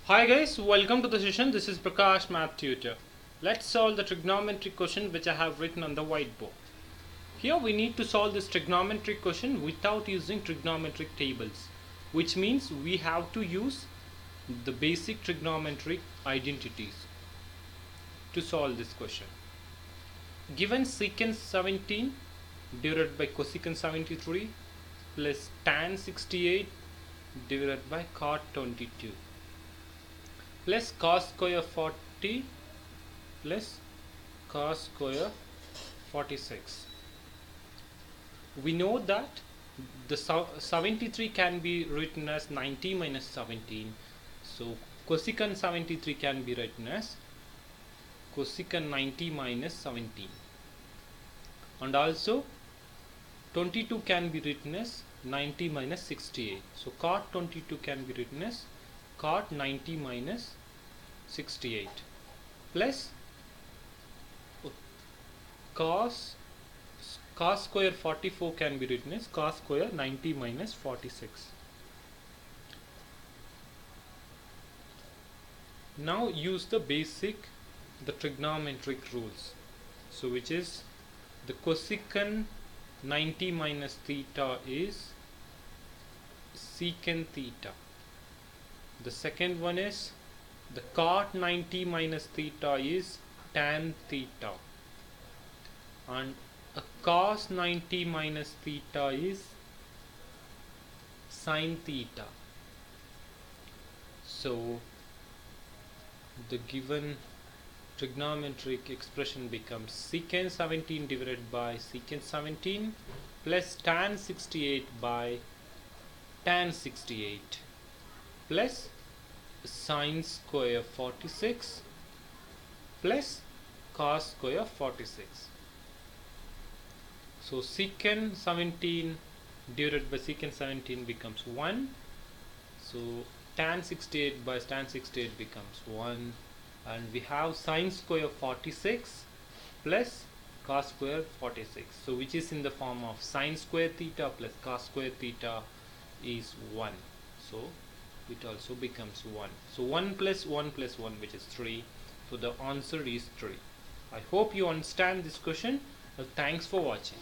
Hi guys, welcome to the session. This is Prakash, Math Tutor. Let's solve the trigonometric question which I have written on the whiteboard. Here we need to solve this trigonometric question without using trigonometric tables, which means we have to use the basic trigonometric identities to solve this question. Given secant 17 divided by cosecant 73 plus tan 68 divided by cot 22 plus cos square 40 plus cos square 46. We know that the 73 can be written as 90 minus 17. So cosecant 73 can be written as cosecant 90 minus 17. And also 22 can be written as 90 minus 68. So cot 22 can be written as cot 90 minus 68 plus cos square 44 can be written as cos square 90 minus 46. Now use the trigonometric rules. So which is the cosecant 90 minus theta is secant theta. The second one is the cot 90 minus theta is tan theta, and a cos 90 minus theta is sin theta. So the given trigonometric expression becomes secant 17 divided by secant 17 plus tan 68 by tan 68 plus sin square 46 plus cos square 46. So secant 17 divided by secant 17 becomes 1. So tan 68 by tan 68 becomes 1, and we have sin square 46 plus cos square 46. So which is in the form of sin square theta plus cos square theta is 1. So it also becomes 1. So 1 plus 1 plus 1, which is 3. So the answer is 3. I hope you understand this question. Thanks for watching.